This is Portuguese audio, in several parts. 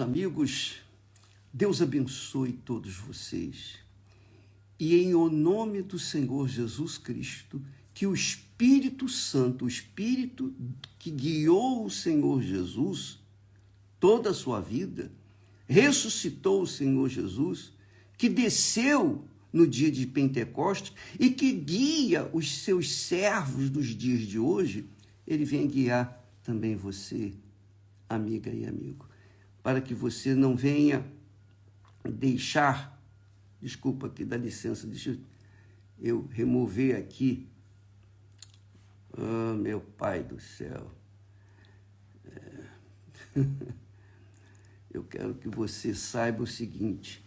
Amigos, Deus abençoe todos vocês. E em o nome do Senhor Jesus Cristo, que o Espírito Santo, o Espírito que guiou o Senhor Jesus toda a sua vida, ressuscitou o Senhor Jesus, que desceu no dia de Pentecostes e que guia os seus servos dos dias de hoje, ele vem guiar também você, amiga e amigo, para que você não venha deixar, desculpa aqui, dá licença, deixa eu remover aqui, meu Pai do céu, eu quero que você saiba o seguinte,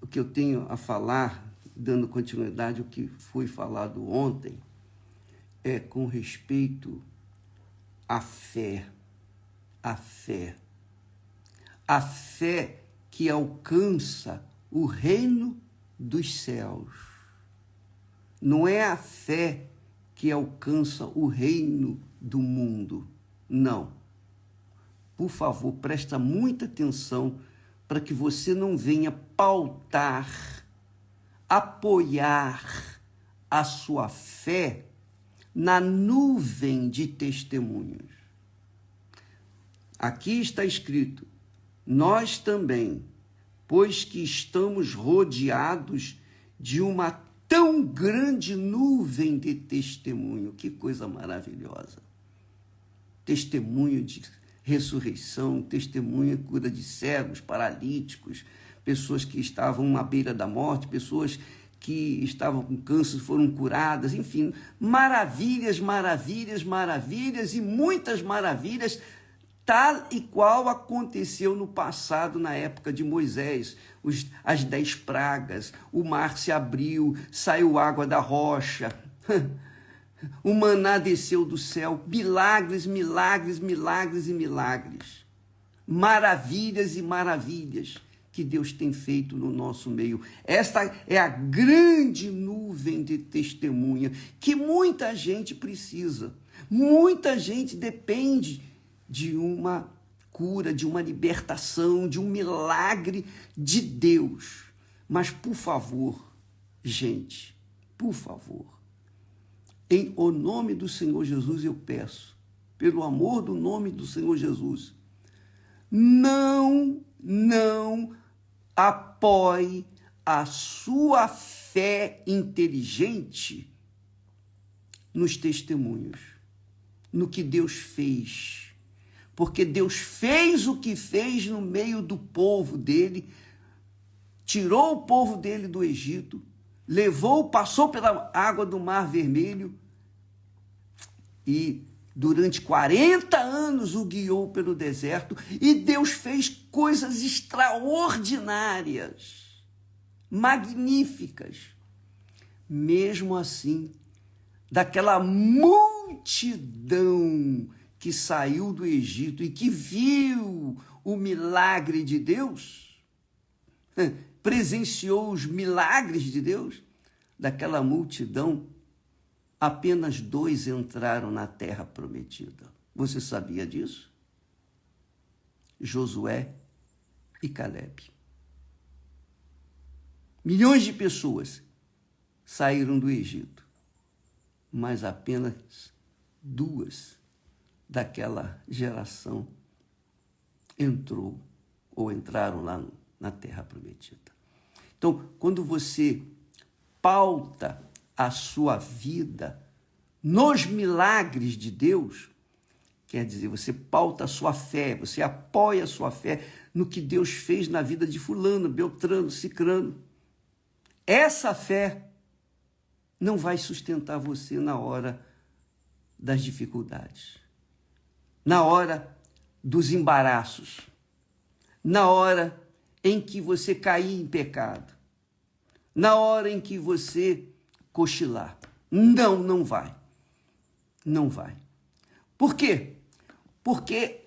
o que eu tenho a falar, dando continuidade ao que foi falado ontem, é com respeito à fé. A fé que alcança o reino dos céus. Não é a fé que alcança o reino do mundo, não. Por favor, presta muita atenção para que você não venha pautar, apoiar a sua fé na nuvem de testemunhos. Aqui está escrito, nós também, pois que estamos rodeados de uma tão grande nuvem de testemunho. Que coisa maravilhosa. Testemunho de ressurreição, testemunho de cura de cegos, paralíticos, pessoas que estavam à beira da morte, pessoas que estavam com câncer foram curadas, enfim, maravilhas, maravilhas, maravilhas e muitas maravilhas, tal e qual aconteceu no passado, na época de Moisés, as 10 pragas, o mar se abriu, saiu água da rocha, o maná desceu do céu, milagres, milagres, milagres e milagres, maravilhas e maravilhas que Deus tem feito no nosso meio. Esta é a grande nuvem de testemunha que muita gente precisa, muita gente depende de uma cura, de uma libertação, de um milagre de Deus. Mas, por favor, gente, por favor, em o nome do Senhor Jesus eu peço, pelo amor do nome do Senhor Jesus, não apoie a sua fé inteligente nos testemunhos, no que Deus fez. Porque Deus fez o que fez no meio do povo dele, tirou o povo dele do Egito, passou pela água do Mar Vermelho e durante 40 anos o guiou pelo deserto e Deus fez coisas extraordinárias, magníficas. Mesmo assim, daquela multidão que saiu do Egito e que viu o milagre de Deus, presenciou os milagres de Deus, daquela multidão, apenas 2 entraram na terra prometida. Você sabia disso? Josué e Caleb. Milhões de pessoas saíram do Egito, mas apenas 2 daquela geração entraram lá na terra prometida. Então, quando você pauta a sua vida nos milagres de Deus, quer dizer, você pauta a sua fé, você apoia a sua fé no que Deus fez na vida de fulano, beltrano, cicrano. Essa fé não vai sustentar você na hora das dificuldades, na hora dos embaraços, na hora em que você cair em pecado, na hora em que você cochilar. Não vai. Não vai. Por quê? Porque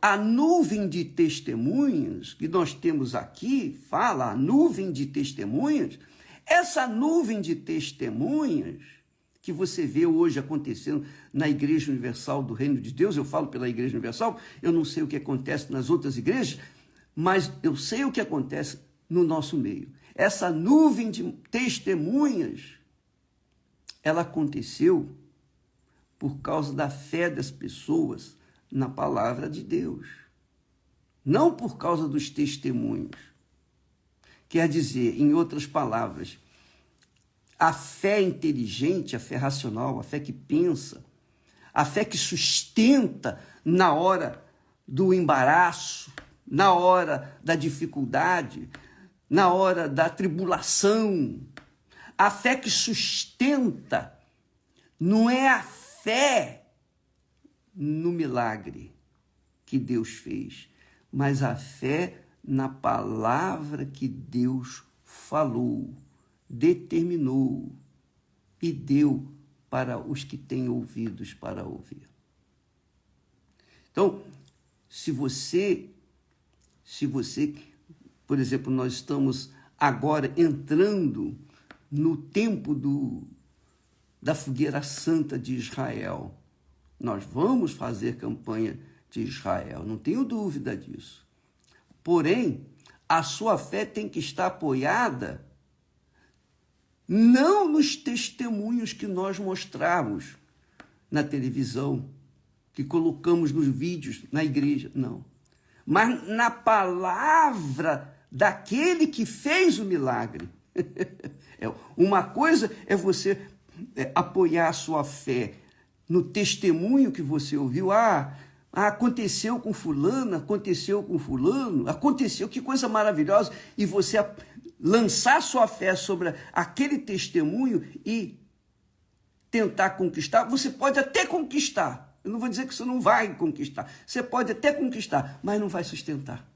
a nuvem de testemunhas que nós temos aqui, fala a nuvem de testemunhas, essa nuvem de testemunhas que você vê hoje acontecendo na Igreja Universal do Reino de Deus. Eu falo pela Igreja Universal, eu não sei o que acontece nas outras igrejas, mas eu sei o que acontece no nosso meio. Essa nuvem de testemunhas, ela aconteceu por causa da fé das pessoas na palavra de Deus, não por causa dos testemunhos. Quer dizer, em outras palavras, a fé inteligente, a fé racional, a fé que pensa, a fé que sustenta na hora do embaraço, na hora da dificuldade, na hora da tribulação, a fé que sustenta não é a fé no milagre que Deus fez, mas a fé na palavra que Deus falou, determinou e deu para os que têm ouvidos para ouvir. Então, se você, por exemplo, nós estamos agora entrando no tempo da fogueira santa de Israel. Nós vamos fazer campanha de Israel, não tenho dúvida disso. Porém, a sua fé tem que estar apoiada não nos testemunhos que nós mostramos na televisão, que colocamos nos vídeos na igreja, não. Mas na palavra daquele que fez o milagre. Uma coisa é você apoiar a sua fé no testemunho que você ouviu. Aconteceu com fulano, aconteceu com fulano, aconteceu, que coisa maravilhosa. E você lançar sua fé sobre aquele testemunho e tentar conquistar. Você pode até conquistar. Eu não vou dizer que você não vai conquistar. Você pode até conquistar, mas não vai sustentar.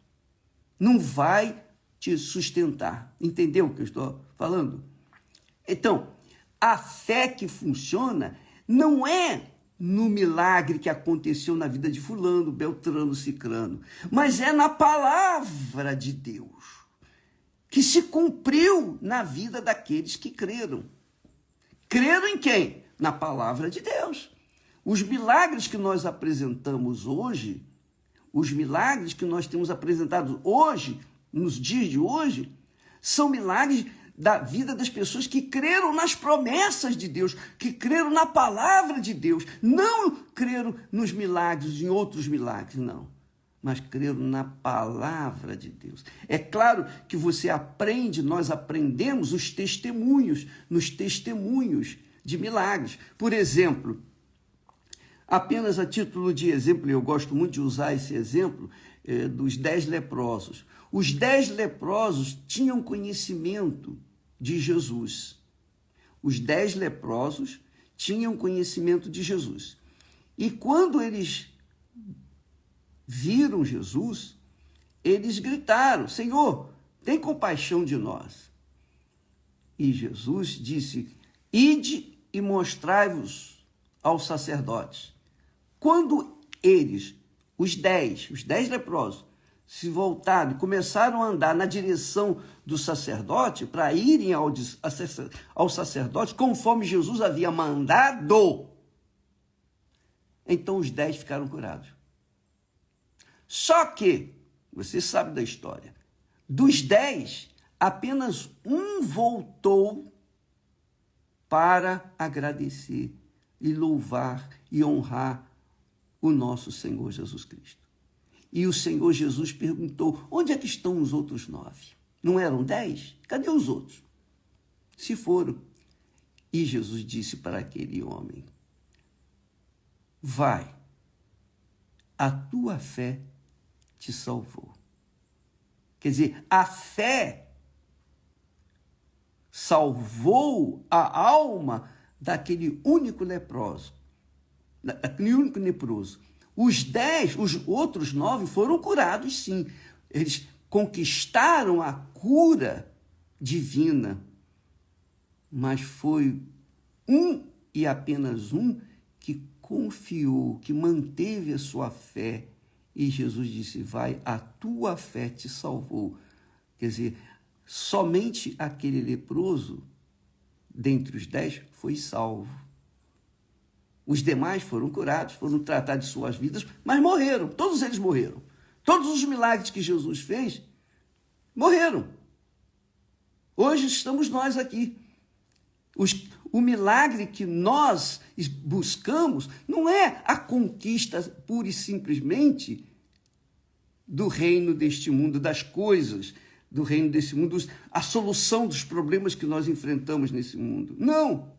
Não vai te sustentar. Entendeu o que eu estou falando? Então, a fé que funciona não é no milagre que aconteceu na vida de fulano, beltrano, cicrano, mas é na palavra de Deus, que se cumpriu na vida daqueles que creram. Creram em quem? Na palavra de Deus. Os milagres que nós apresentamos hoje, os milagres que nós temos apresentado hoje, nos dias de hoje, são milagres da vida das pessoas que creram nas promessas de Deus, que creram na palavra de Deus, não creram nos milagres, em outros milagres, não, mas creram na palavra de Deus. É claro que você aprende, nós aprendemos os testemunhos, nos testemunhos de milagres. Por exemplo, apenas a título de exemplo, eu gosto muito de usar esse exemplo dos 10 leprosos. Os 10 leprosos tinham conhecimento de Jesus. Os 10 leprosos tinham conhecimento de Jesus. E quando eles viram Jesus, eles gritaram: Senhor, tem compaixão de nós. E Jesus disse: ide e mostrai-vos aos sacerdotes. Quando eles, os 10 leprosos, se voltaram e começaram a andar na direção do sacerdote, para irem ao sacerdote, conforme Jesus havia mandado, então os 10 ficaram curados. Só que, você sabe da história, dos 10, apenas um voltou para agradecer e louvar e honrar o nosso Senhor Jesus Cristo. E o Senhor Jesus perguntou: onde é que estão os outros 9? Não eram 10? Cadê os outros? Se foram. E Jesus disse para aquele homem: vai, a tua fé te salvou. Quer dizer, a fé salvou a alma daquele único leproso. Os outros 9 foram curados, sim. Eles conquistaram a cura divina. Mas foi um e apenas um que confiou, que manteve a sua fé. E Jesus disse: vai, a tua fé te salvou. Quer dizer, somente aquele leproso, dentre os 10, foi salvo. Os demais foram curados, foram tratados de suas vidas, mas morreram. Todos eles morreram. Todos os milagres que Jesus fez, morreram. Hoje estamos nós aqui. O milagre que nós buscamos não é a conquista pura e simplesmente do reino deste mundo, das coisas do reino desse mundo, a solução dos problemas que nós enfrentamos nesse mundo. Não!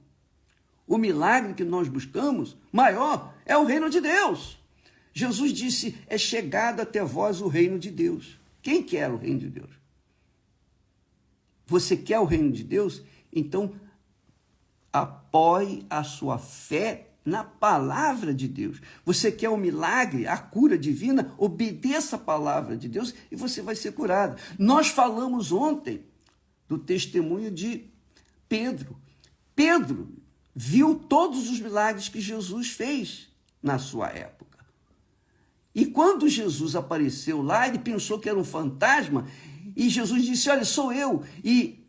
O milagre que nós buscamos, maior, é o reino de Deus. Jesus disse, é chegado até vós o reino de Deus. Quem quer o reino de Deus? Você quer o reino de Deus? Então, apoie a sua fé na palavra de Deus. Você quer o milagre, a cura divina? Obedeça a palavra de Deus e você vai ser curado. Nós falamos ontem do testemunho de Pedro. Pedro viu todos os milagres que Jesus fez na sua época. E quando Jesus apareceu lá, ele pensou que era um fantasma, e Jesus disse, olha, sou eu. E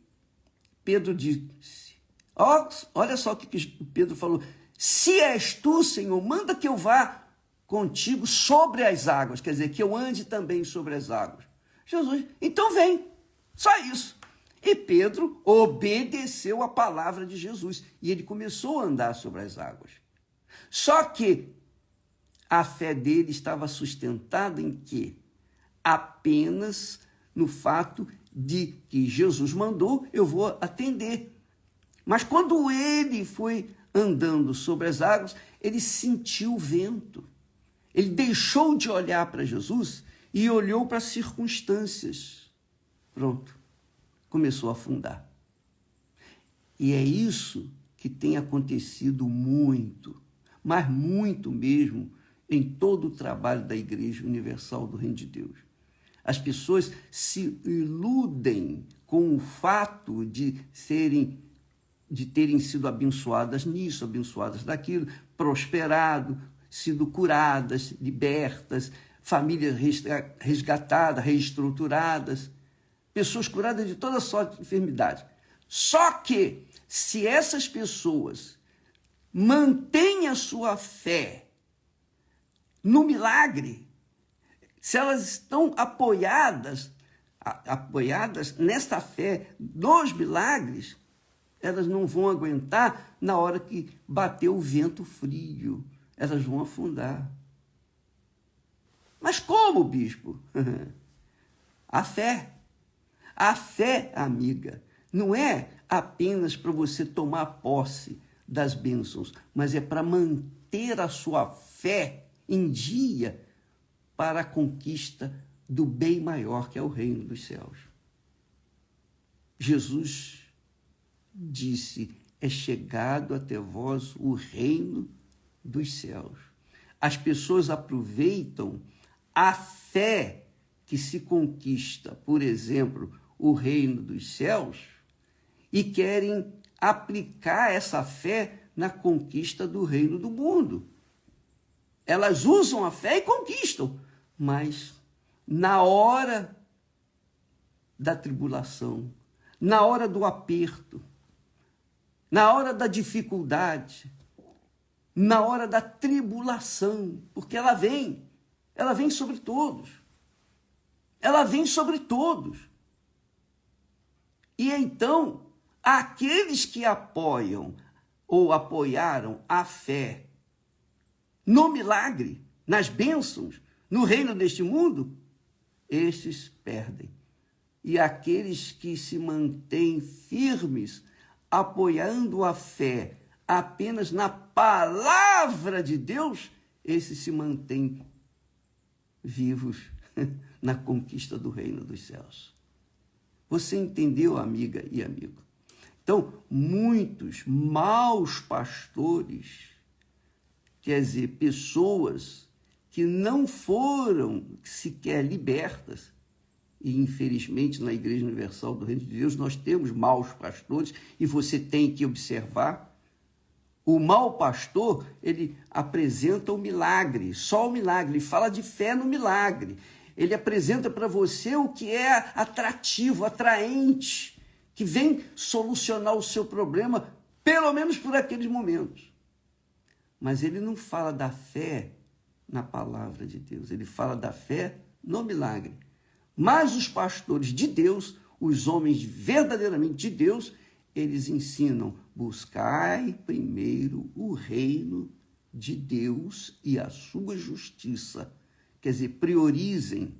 Pedro disse, olha só o que Pedro falou, se és tu, Senhor, manda que eu vá contigo sobre as águas, quer dizer, que eu ande também sobre as águas. Jesus, então vem, só isso. E Pedro obedeceu a palavra de Jesus e ele começou a andar sobre as águas. Só que a fé dele estava sustentada em quê? Apenas no fato de que Jesus mandou, eu vou atender. Mas quando ele foi andando sobre as águas, ele sentiu o vento. Ele deixou de olhar para Jesus e olhou para as circunstâncias. Pronto. Começou a afundar. E é isso que tem acontecido muito, mas muito mesmo, em todo o trabalho da Igreja Universal do Reino de Deus. As pessoas se iludem com o fato de terem sido abençoadas nisso, abençoadas daquilo, prosperado, sido curadas, libertas, famílias resgatadas, reestruturadas, pessoas curadas de toda sorte de enfermidade. Só que, se essas pessoas mantêm a sua fé no milagre, se elas estão apoiadas nesta fé nos milagres, elas não vão aguentar na hora que bater o vento frio. Elas vão afundar. Mas como, bispo? A fé. A fé, amiga, não é apenas para você tomar posse das bênçãos, mas é para manter a sua fé em dia para a conquista do bem maior, que é o reino dos céus. Jesus disse, é chegado até vós o reino dos céus. As pessoas aproveitam a fé que se conquista, por exemplo, o reino dos céus, e querem aplicar essa fé na conquista do reino do mundo. Elas usam a fé e conquistam, mas na hora da tribulação, na hora do aperto, na hora da dificuldade, na hora da tribulação, porque ela vem sobre todos. Ela vem sobre todos. E então, aqueles que apoiam ou apoiaram a fé no milagre, nas bênçãos, no reino deste mundo, estes perdem. E aqueles que se mantêm firmes, apoiando a fé apenas na palavra de Deus, esses se mantêm vivos na conquista do reino dos céus. Você entendeu, amiga e amigo? Então, muitos maus pastores, quer dizer, pessoas que não foram sequer libertas, e infelizmente na Igreja Universal do Reino de Deus nós temos maus pastores, e você tem que observar, o mau pastor, ele apresenta o milagre, só o milagre, ele fala de fé no milagre, ele apresenta para você o que é atrativo, atraente, que vem solucionar o seu problema, pelo menos por aqueles momentos. Mas ele não fala da fé na palavra de Deus, ele fala da fé no milagre. Mas os pastores de Deus, os homens verdadeiramente de Deus, eles ensinam: buscai primeiro o reino de Deus e a sua justiça. Quer dizer, priorizem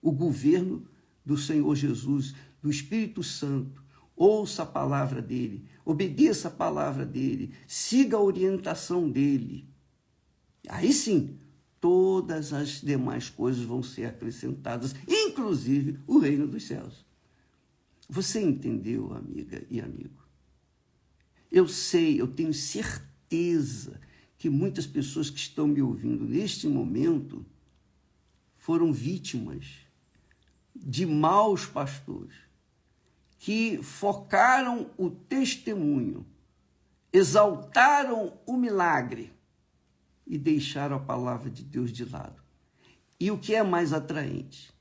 o governo do Senhor Jesus, do Espírito Santo. Ouça a palavra dele, obedeça a palavra dele, siga a orientação dele. Aí sim, todas as demais coisas vão ser acrescentadas, inclusive o reino dos céus. Você entendeu, amiga e amigo? Eu sei, eu tenho certeza que muitas pessoas que estão me ouvindo neste momento foram vítimas de maus pastores que focaram o testemunho, exaltaram o milagre e deixaram a palavra de Deus de lado. E o que é mais atraente?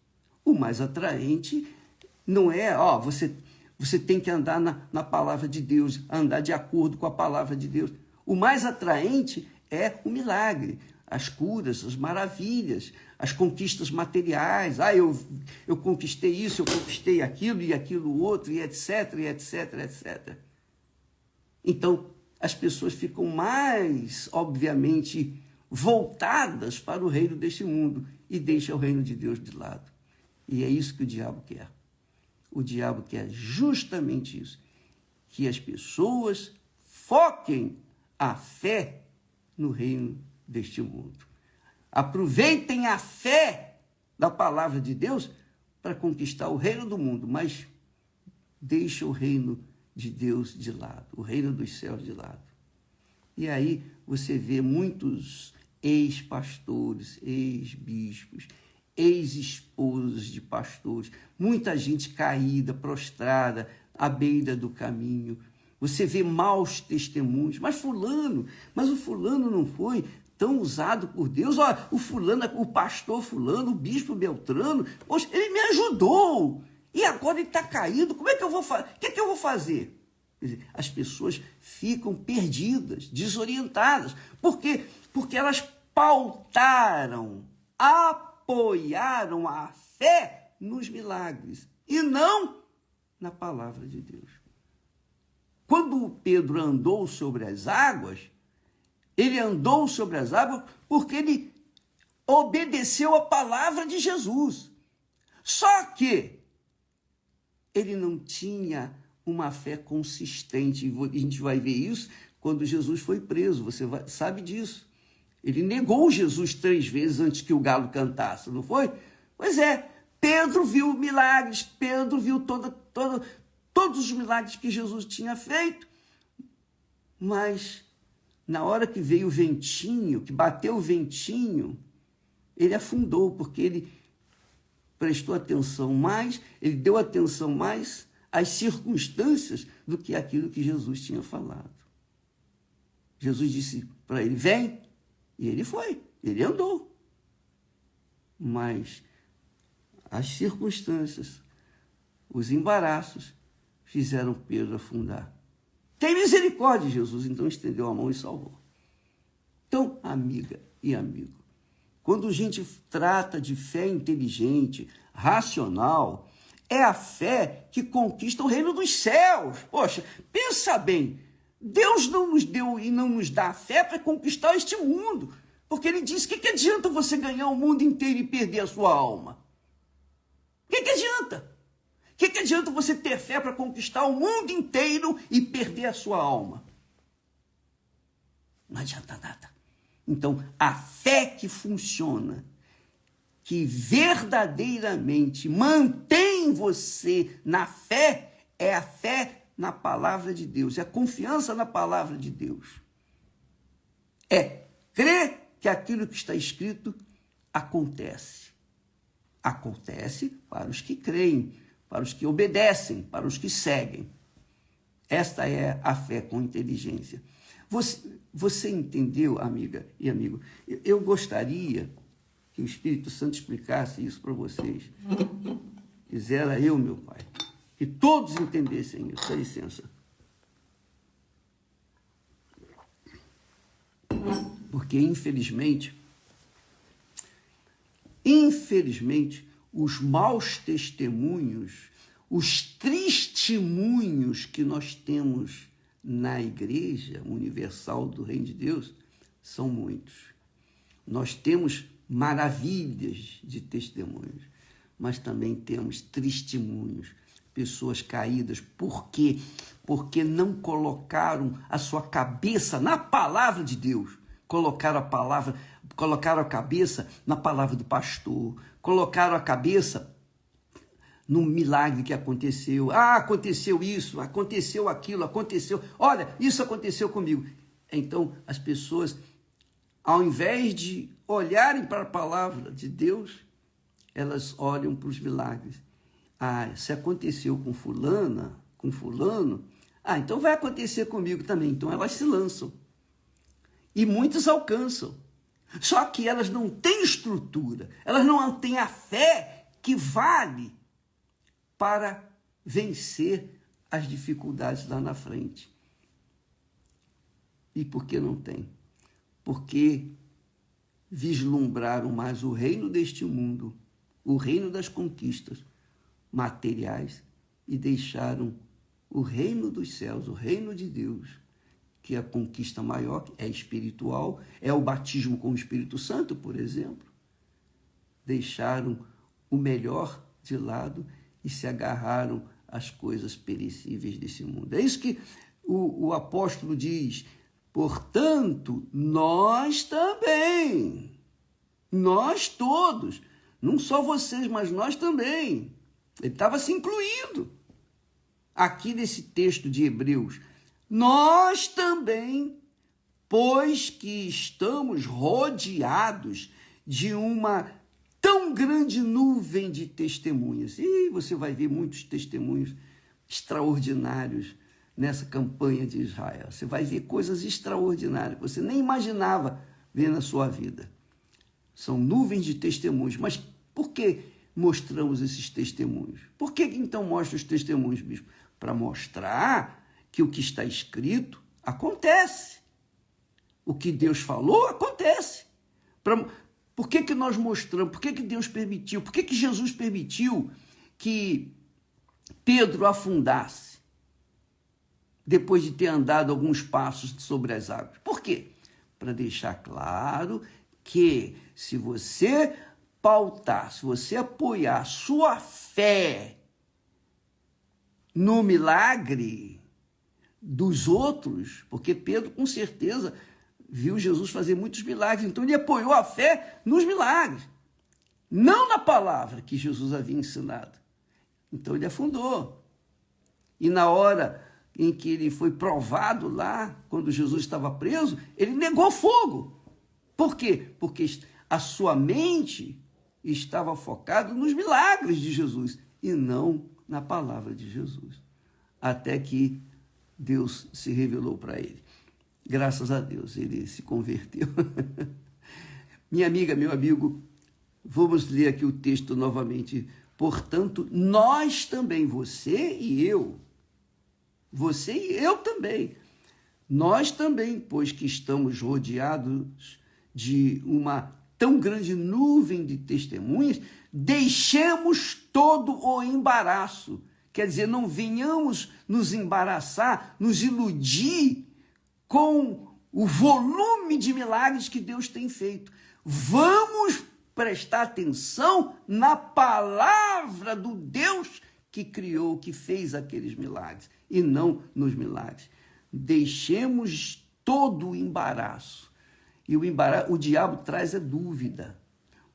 O mais atraente não é, você tem que andar na palavra de Deus, andar de acordo com a palavra de Deus. O mais atraente é o milagre, as curas, as maravilhas, as conquistas materiais. Eu conquistei isso, eu conquistei aquilo e aquilo outro, e etc, e etc, etc. Então, as pessoas ficam mais, obviamente, voltadas para o reino deste mundo e deixam o reino de Deus de lado. E é isso que o diabo quer. O diabo quer justamente isso, que as pessoas foquem a fé no reino deste mundo. Aproveitem a fé da palavra de Deus para conquistar o reino do mundo, mas deixa o reino de Deus de lado, o reino dos céus de lado. E aí você vê muitos ex-pastores, ex-bispos, ex-esposas de pastores, muita gente caída, prostrada, à beira do caminho. Você vê maus testemunhos, mas o fulano não foi tão usado por Deus. O fulano, o pastor fulano, o bispo Beltrano, poxa, ele me ajudou. E agora ele está caído, como é que eu vou fazer? O que é que eu vou fazer? Quer dizer, as pessoas ficam perdidas, desorientadas. Por quê? Porque elas pautaram, apoiaram a fé nos milagres e não na palavra de Deus. Quando Pedro andou sobre as águas, ele andou sobre as águas porque ele obedeceu a palavra de Jesus. Só que ele não tinha uma fé consistente. E a gente vai ver isso quando Jesus foi preso. Você sabe disso. Ele negou Jesus 3 vezes antes que o galo cantasse, não foi? Pois é, Pedro viu milagres, Pedro viu todos os milagres que Jesus tinha feito, mas na hora que veio o ventinho, que bateu o ventinho, ele afundou, porque ele prestou atenção mais, ele deu atenção mais às circunstâncias do que aquilo que Jesus tinha falado. Jesus disse para ele, vem, e ele foi, ele andou. Mas as circunstâncias, os embaraços, fizeram Pedro afundar. Tem misericórdia, Jesus, então estendeu a mão e salvou. Então, amiga e amigo, quando a gente trata de fé inteligente, racional, é a fé que conquista o reino dos céus. Poxa, pensa bem, Deus não nos deu e não nos dá a fé para conquistar este mundo, porque ele disse, que adianta você ganhar o mundo inteiro e perder a sua alma? O que adianta? O que adianta você ter fé para conquistar o mundo inteiro e perder a sua alma? Não adianta nada. Então, a fé que funciona, que verdadeiramente mantém você na fé, é a fé na palavra de Deus, é a confiança na palavra de Deus. É crer que aquilo que está escrito acontece. Acontece para os que creem, para os que obedecem, para os que seguem. Esta é a fé com inteligência. Você entendeu, amiga e amigo? Eu gostaria que o Espírito Santo explicasse isso para vocês. Quisera eu, meu Pai, que todos entendessem isso. Dá licença. Porque, infelizmente, os maus testemunhos, os testemunhos que nós temos na Igreja Universal do Reino de Deus são muitos. Nós temos maravilhas de testemunhos, mas também temos testemunhos, pessoas caídas. Por quê? Porque não colocaram a sua cabeça na palavra de Deus. Colocaram a cabeça na palavra do pastor, colocaram a cabeça no milagre que aconteceu. Ah, aconteceu isso, aconteceu aquilo, aconteceu. Olha, isso aconteceu comigo. Então, as pessoas, ao invés de olharem para a palavra de Deus, elas olham para os milagres. Ah, se aconteceu com fulana, com fulano, então vai acontecer comigo também. Então, elas se lançam. E muitos alcançam. Só que elas não têm estrutura, elas não têm a fé que vale para vencer as dificuldades lá na frente. E por que não tem? Porque vislumbraram mais o reino deste mundo, o reino das conquistas materiais, e deixaram o reino dos céus, o reino de Deus, que é a conquista maior, é espiritual, é o batismo com o Espírito Santo, por exemplo. Deixaram o melhor de lado e se agarraram às coisas perecíveis desse mundo. É isso que o apóstolo diz. Portanto, nós também, nós todos, não só vocês, mas nós também. Ele estava se incluindo aqui nesse texto de Hebreus. Nós também, pois que estamos rodeados de uma tão grande nuvem de testemunhas. E você vai ver muitos testemunhos extraordinários nessa campanha de Israel. Você vai ver coisas extraordinárias que você nem imaginava ver na sua vida. São nuvens de testemunhos. Mas por que mostramos esses testemunhos? Por que então mostra os testemunhos, bispo? Para mostrar que o que está escrito acontece. O que Deus falou acontece. Por que nós mostramos? Por que Deus permitiu? Por que Jesus permitiu que Pedro afundasse depois de ter andado alguns passos sobre as águas? Por quê? Para deixar claro que se você pautar, se você apoiar sua fé no milagre dos outros, porque Pedro com certeza viu Jesus fazer muitos milagres, então ele apoiou a fé nos milagres, não na palavra que Jesus havia ensinado. Então ele afundou. E na hora em que ele foi provado lá, quando Jesus estava preso, ele negou fogo. Por quê? Porque a sua mente estava focada nos milagres de Jesus e não na palavra de Jesus. Até que Deus se revelou para ele. Graças a Deus, ele se converteu. Minha amiga, meu amigo, vamos ler aqui o texto novamente. Portanto, nós também, você e eu também, nós também, pois que estamos rodeados de uma tão grande nuvem de testemunhas, deixemos todo o embaraço. Quer dizer, não venhamos nos embaraçar, nos iludir com o volume de milagres que Deus tem feito. Vamos prestar atenção na palavra do Deus que criou, que fez aqueles milagres, e não nos milagres. Deixemos todo o embaraço. E o diabo traz a dúvida.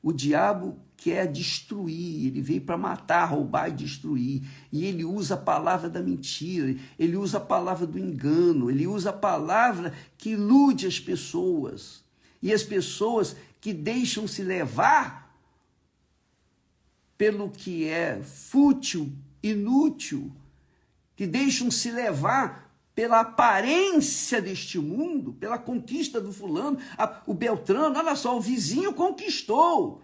O diabo quer destruir, ele veio para matar, roubar e destruir. E ele usa a palavra da mentira, ele usa a palavra do engano, ele usa a palavra que ilude as pessoas. E as pessoas que deixam se levar pelo que é fútil, inútil, que deixam se levar pela aparência deste mundo, pela conquista do fulano, o Beltrano, olha só, o vizinho conquistou.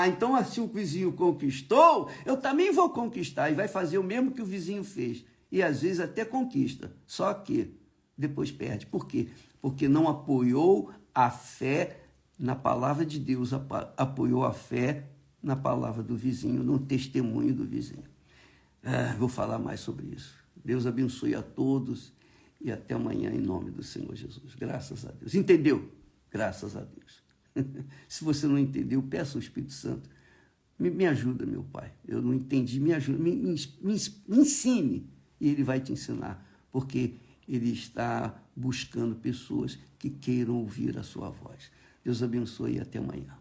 Então se o vizinho conquistou, eu também vou conquistar, e vai fazer o mesmo que o vizinho fez. E às vezes até conquista, só que depois perde. Por quê? Porque não apoiou a fé na palavra de Deus apoiou a fé na palavra do vizinho, no testemunho do vizinho. Vou falar mais sobre isso. Deus abençoe a todos e até amanhã em nome do Senhor Jesus. Graças a Deus. Entendeu? Graças a Deus. Se você não entendeu, peça ao Espírito Santo. Me ajuda, meu Pai. Eu não entendi, me ajuda, me ensine. E Ele vai te ensinar, porque Ele está buscando pessoas que queiram ouvir a sua voz. Deus abençoe e até amanhã.